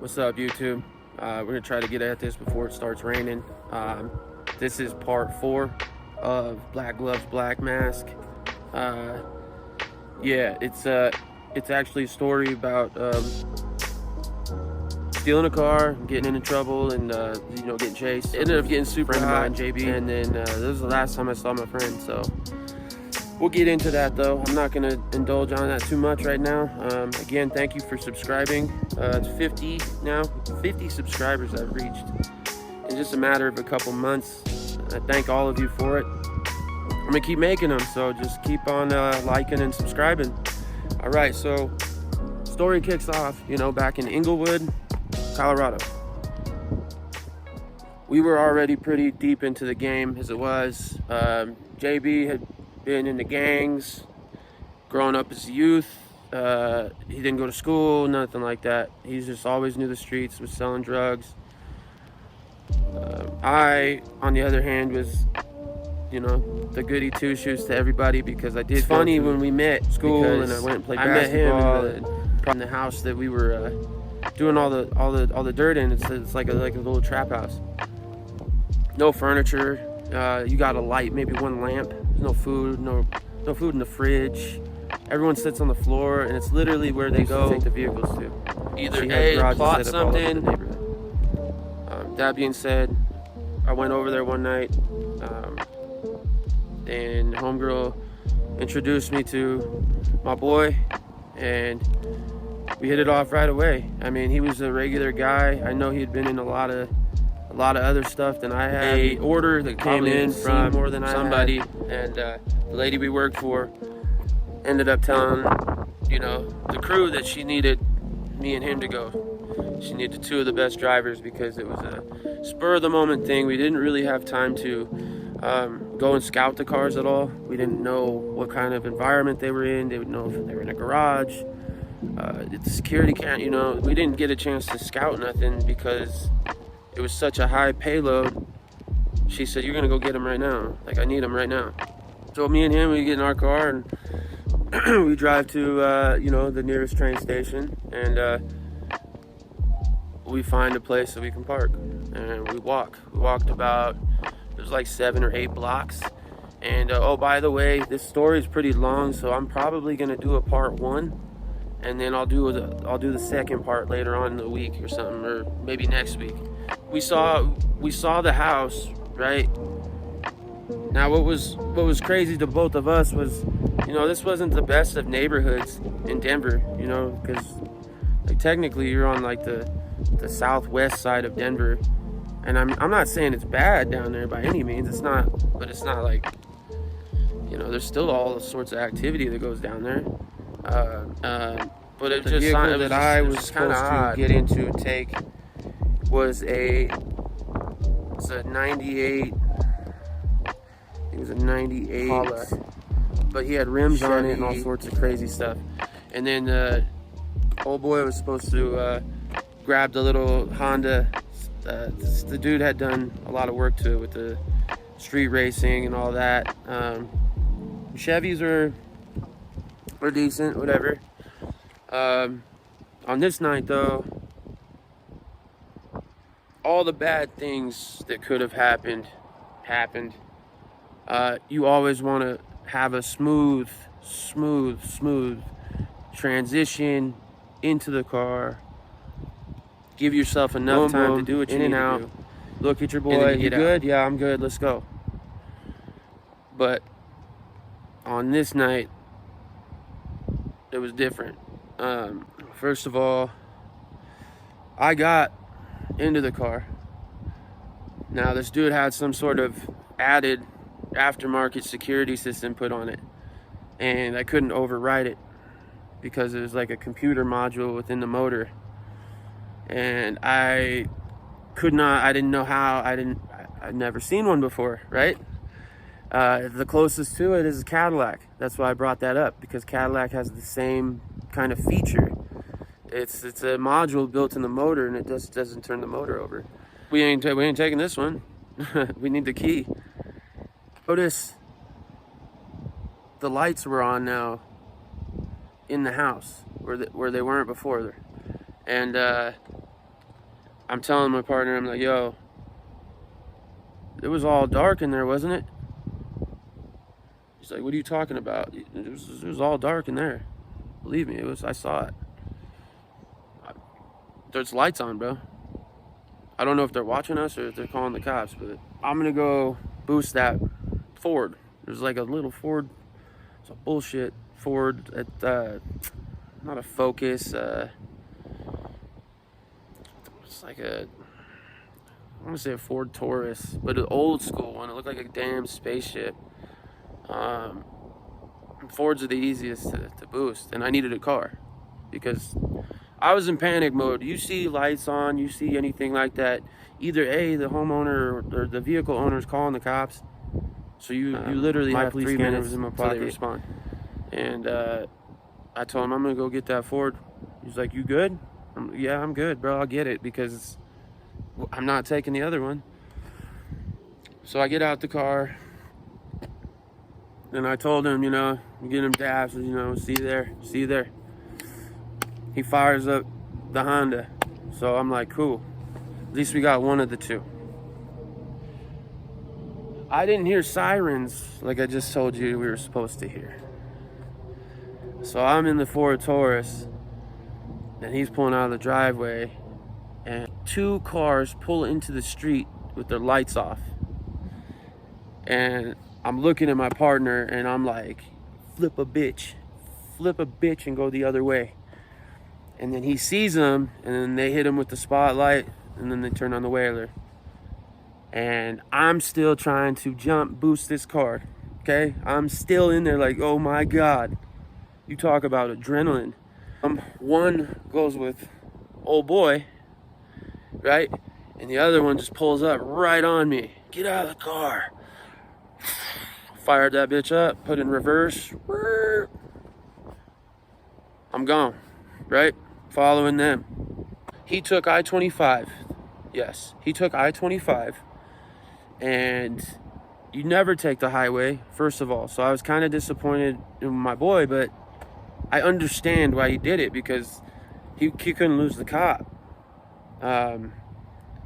What's up, YouTube? We're gonna try to get at this before it starts raining. This is part 4 of Black Gloves, Black Mask. Yeah, it's actually a story about stealing a car, getting into trouble, and getting chased. Ended up getting super high on JB, and then this was the last time I saw my friend. So we'll get into that though. I'm not gonna indulge on that too much right now. Again, thank you for subscribing. It's 50 now, 50 subscribers I've reached in just a matter of a couple months. I thank all of you for it. I'm gonna keep making them, so just keep on liking and subscribing. All right, so story kicks off, back in Inglewood, Colorado. We were already pretty deep into the game as it was. JB had been in the gangs, growing up as a youth. He didn't go to school, nothing like that. He just always knew the streets, was selling drugs. I, on the other hand, was, the goody two-shoes to everybody because I did. It's funny when we met school and I went and played basketball. I met him in the house that we were doing all the dirt in. It's like a little trap house. No furniture. You got a light, maybe one lamp. There's no food, no food in the fridge. Everyone sits on the floor, and it's literally where they go to take the vehicles to. Either A, plot something. That being said, I went over there one night, and homegirl introduced me to my boy, and we hit it off right away. I mean, he was a regular guy. I know he'd been in a lot of other stuff than I had. A order that came in from more than somebody, and the lady we worked for ended up telling the crew that she needed me and him to go. She needed 2 of the best drivers because it was a spur of the moment thing. We didn't really have time to go and scout the cars at all. We didn't know what kind of environment they were in. They would know if they were in a garage. The security can't, we didn't get a chance to scout nothing because it was such a high payload. She said, "You're gonna go get him right now. Like, I need him right now." So me and him, we get in our car and we drive to the nearest train station, and we find a place that we can park, and we walk. We walked about, it was like 7 or 8 blocks. And oh, by the way, this story is pretty long, so I'm probably gonna do a part 1, and then I'll do the second part later on in the week or something, or maybe next week. We saw the house, right? Now what was crazy to both of us was, this wasn't the best of neighborhoods in Denver, because technically you're on the southwest side of Denver, and I'm not saying it's bad down there by any means. It's not, but it's not like, there's still all sorts of activity that goes down there. But it just that I was supposed to get into was a 98. It was a 98, but he had rims on it and all sorts of crazy stuff. And then old boy was supposed to grab the little Honda. The dude had done a lot of work to it with the street racing and all that. Chevys were decent, whatever. On this night though, all the bad things that could have happened. You always want to have a smooth transition into the car. Give yourself enough time to do what you need to do. Look at your boy. You good? Yeah, I'm good. Let's go. But on this night, it was different. First of all, I got into the car. Now, this dude had some sort of added aftermarket security system put on it, and I couldn't override it because it was like a computer module within the motor, and I didn't know how. I'd never seen one before, right? The closest to it is a Cadillac. That's why I brought that up, because Cadillac has the same kind of feature. It's a module built in the motor, and it just doesn't turn the motor over. We ain't taking this one. We need the key. Notice the lights were on now in the house where they weren't before. And I'm telling my partner, I'm like, yo, it was all dark in there, wasn't it? He's like, what are you talking about? It was all dark in there. Believe me, I saw it. There's lights on, bro. I don't know if they're watching us or if they're calling the cops, but I'm gonna go boost that Ford. There's like a little Ford, it's a bullshit Ford at, not a Focus, it's like I want to say a Ford Taurus, but an old school one. It looked like a damn spaceship. Fords are the easiest to boost, and I needed a car because I was in panic mode. You see lights on, you see anything like that, either A, the homeowner or the vehicle owner is calling the cops. So you literally have 3 minutes in my pocket. They respond. And I told him I'm gonna go get that Ford. He's like, you good? Yeah, I'm good, bro. I'll get it because I'm not taking the other one. So I get out the car. And I told him, get him daps, see you there. He fires up the Honda. So I'm like, cool. At least we got one of the two. I didn't hear sirens like I just told you we were supposed to hear. So I'm in the Ford Taurus, and he's pulling out of the driveway, and 2 cars pull into the street with their lights off. And I'm looking at my partner and I'm like, flip a bitch and go the other way. And then he sees them, and then they hit him with the spotlight, and then they turn on the whaler. And I'm still trying to boost this car, okay? I'm still in there like, oh my God. You talk about adrenaline. One goes with old boy, right? And the other one just pulls up right on me. Get out of the car. Fired that bitch up, put in reverse. I'm gone, right? Following them. He took I-25. Yes, he took I-25. And you never take the highway, first of all. So I was kind of disappointed in my boy, but I understand why he did it because he couldn't lose the cop.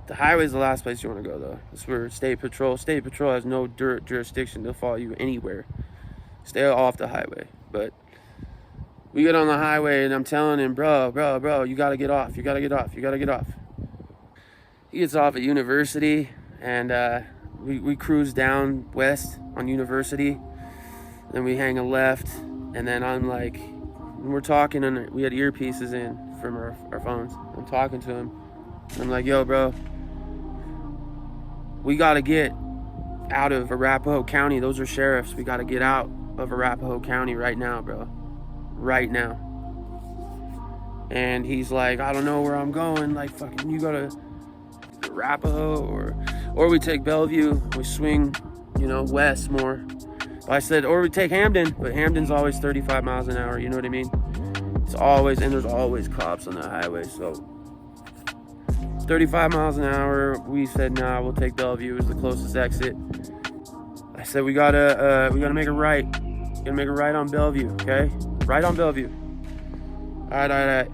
The highway is the last place you want to go, though. It's where State Patrol has no jurisdiction to follow you anywhere. Stay off the highway. But we get on the highway, and I'm telling him, bro, you got to get off. You got to get off. He gets off at University, and we cruise down west on University. Then we hang a left, and then I'm like, we're talking, and we had earpieces in from our phones. I'm talking to him. I'm like, yo, bro, we got to get out of Arapahoe County. Those are sheriffs. We got to get out of Arapahoe County right now, bro. Right now. And he's like, I don't know where I'm going. Like, fucking, you go to Arapahoe or we take Bellevue. We swing, west more. I said, or we take Hamden, but Hamden's always 35 miles an hour. You know what I mean? It's always, and there's always cops on the highway. So 35 miles an hour. We said, nah, we'll take Bellevue as the closest exit. I said, we gotta make a right. Gotta make a right on Bellevue, okay? Right on Bellevue. All right.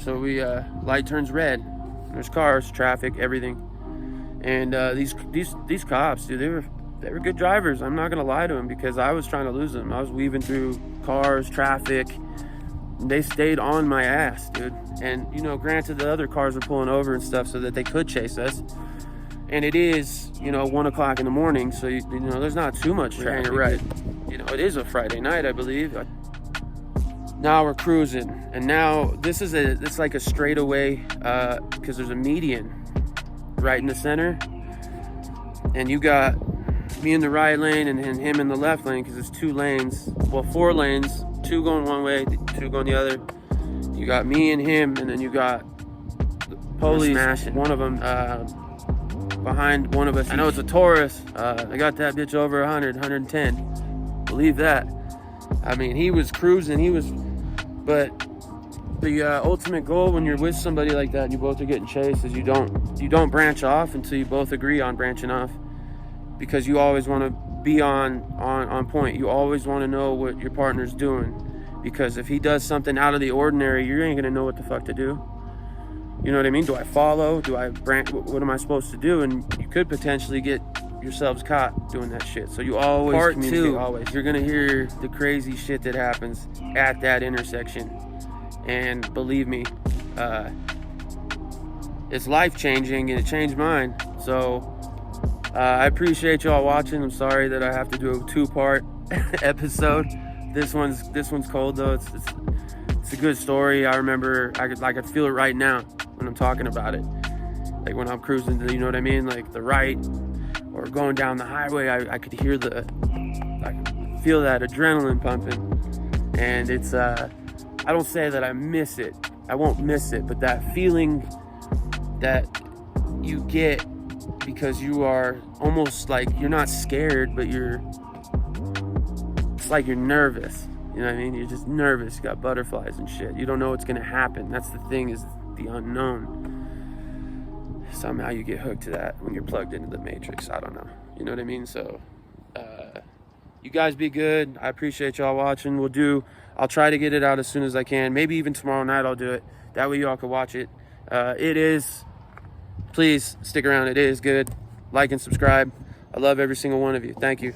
So we, light turns red. There's cars, traffic, everything. And these cops, dude, they were good drivers. I'm not gonna lie to them because I was trying to lose them. I was weaving through cars, traffic. They stayed on my ass, dude. And granted, the other cars were pulling over and stuff so that they could chase us. And it is, 1 o'clock in the morning, so there's not too much traffic. Right. It is a Friday night, I believe. Now we're cruising, and now it's like a straightaway because there's a median right in the center, and you got me in the right lane and him in the left lane because it's 2 lanes. Well, 4 lanes, 2 going one way, 2 going the other. You got me and him, and then you got the police, one of them behind one of us. I know it's a Taurus. I got that bitch over 100, 110. Believe that. I mean, he was cruising. But the ultimate goal when you're with somebody like that and you both are getting chased is you don't branch off until you both agree on branching off, because you always want to be on point. You always want to know what your partner's doing, because if he does something out of the ordinary, you ain't gonna know what the fuck to do. You know what I mean? Do I follow? Do I branch? What am I supposed to do? And you could potentially get yourselves caught doing that shit. So you always communicate. Always. You're gonna hear the crazy shit that happens at that intersection. And believe me, it's life-changing, and it changed mine. So I appreciate y'all watching. I'm sorry that I have to do a 2-part episode. This one's cold though. It's a good story. I remember I could feel it right now when I'm talking about it. Like when I'm cruising, you know what I mean? Like the right or going down the highway, I could hear I could feel that adrenaline pumping. And it's I don't say that I miss it. I won't miss it, but that feeling that you get because you are almost like, you're not scared, but it's like you're nervous. You know what I mean? You're just nervous. You got butterflies and shit. You don't know what's gonna happen. That's the thing, is the unknown. Somehow you get hooked to that when you're plugged into the matrix. I don't know. You know what I mean? So you guys be good. I appreciate y'all watching. I'll try to get it out as soon as I can. Maybe even tomorrow night I'll do it. That way y'all can watch it. Please stick around. It is good. Like and subscribe. I love every single one of you. Thank you.